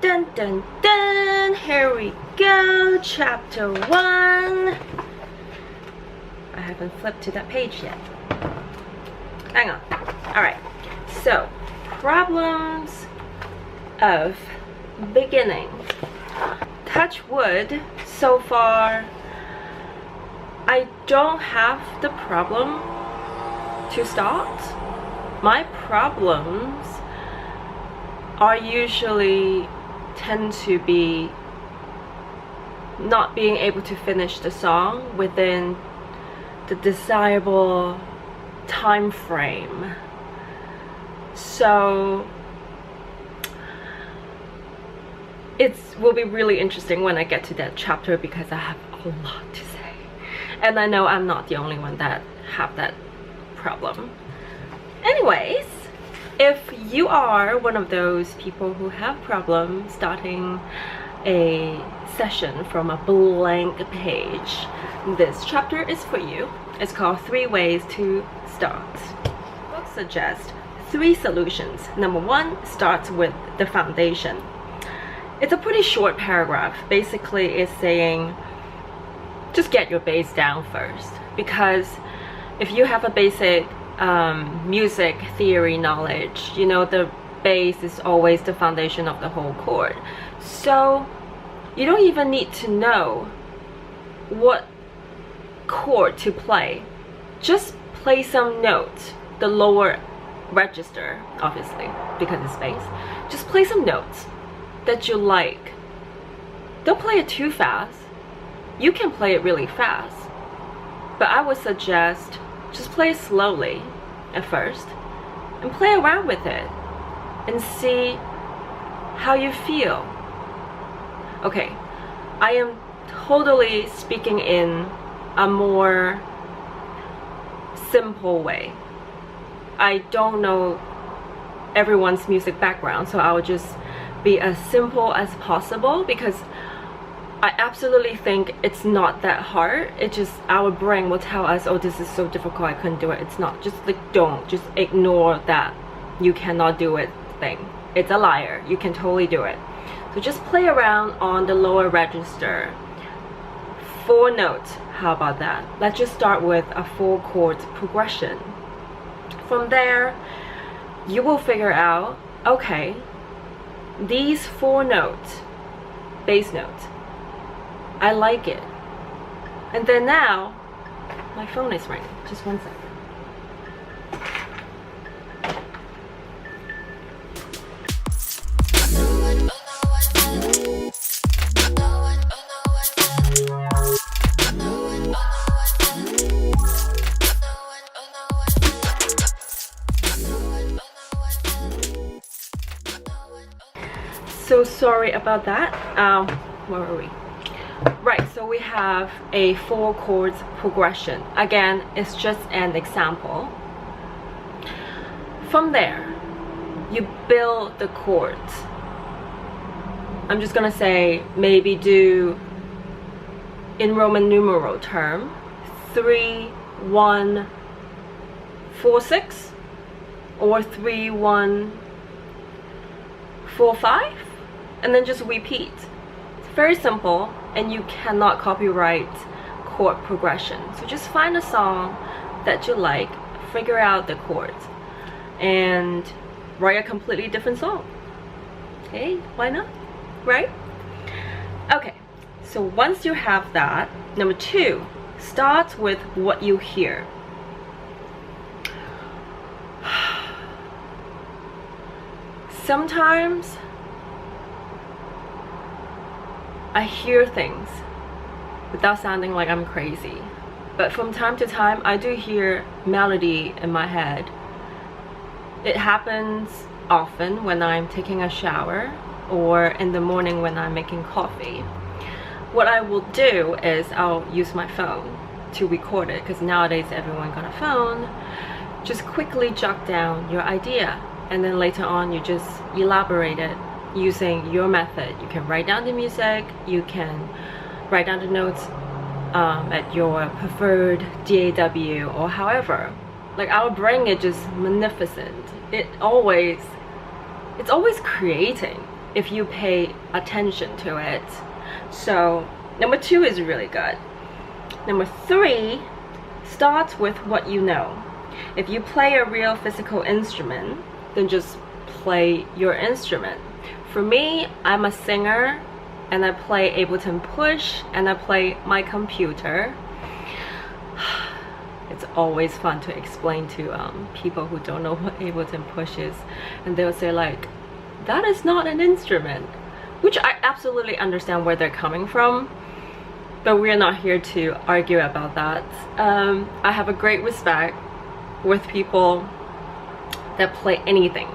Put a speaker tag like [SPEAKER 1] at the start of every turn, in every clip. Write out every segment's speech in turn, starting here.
[SPEAKER 1] Dun dun dun! Here we go, chapter 1. I haven't flipped to that page yet. Hang on. Alright, so problems of beginning. Touch wood, so far I don't have the problem to start. My problems are usually tend to be not being able to finish the song within the desirable time frame. So it will be really interesting when I get to that chapter because I have a lot to say, and I know I'm not the only one that have that problem. Anyways, if you are one of those people who have problems starting a session from a blank page, this chapter is for you. It's called 3 Ways to Start. Book suggests 3 solutions. Number 1 starts with the foundation. It's a pretty short paragraph. Basically, it's saying just get your bass down first, because if you have a basic music theory knowledge, you know the bass is always the foundation of the whole chord. So you don't even need to know what chord to play. Just play some notes, the lower register, obviously, because it's bass. Just play some notes that you like. Don't play it too fast. You can play it really fast, but I would suggest just play it slowly at first and play around with it and see how you feel. Okay, I am totally speaking in a more simple way. I don't know everyone's music background, so I will just be as simple as possible, because I absolutely think it's not that hard. It just, our brain will tell us, oh, this is so difficult, I couldn't do it. It's not. Just like, don't just ignore that you cannot do it thing. It's a liar. You can totally do it. So just play around on the lower register. 4 notes, how about that? Let's just start with a 4 chord progression. From there, you will figure out, okay, these 4 notes, bass notes, I like it. And then now, my phone is ringing. Just 1 second. So sorry about that. Where were we? Right, so we have a 4 chords progression. Again, it's just an example. From there, you build the chords. I'm just gonna say, maybe do in Roman numeral term 3 1 4 6 or 3 1 4 5, and then just repeat. It's very simple, and you cannot copyright chord progression. So just find a song that you like, figure out the chords, and write a completely different song. Hey, why not? Right? Okay, so once you have that, number 2, start with what you hear. Sometimes I hear things without sounding like I'm crazy, but from time to time I do hear melody in my head. It happens often when I'm taking a shower or in the morning when I'm making coffee. What I will do is I'll use my phone to record it, because nowadays everyone got a phone. Just quickly jot down your idea, and then later on you just elaborate it using your method. You can write down the music, you can write down the notes at your preferred DAW, or however. Like, our brain is just magnificent. It's always creating. if you pay attention to it. So number 2 is really good. Number 3, start with what you know. If you play a real physical instrument, then just play your instrument. For me, I'm a singer and I play Ableton Push and I play my computer. It's always fun to explain to people who don't know what Ableton Push is, and they'll say like, that is not an instrument, which I absolutely understand where they're coming from, but we're not here to argue about that. I have a great respect with people that play anything,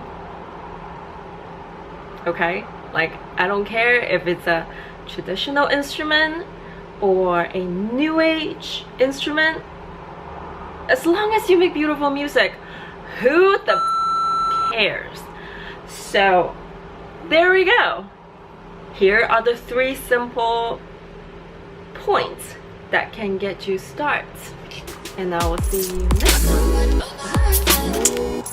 [SPEAKER 1] okay? Like, I don't care if it's a traditional instrument or a new age instrument. As long as you make beautiful music, who the cares? So there we go. Here are the 3 simple points that can get you started. And I will see you next time.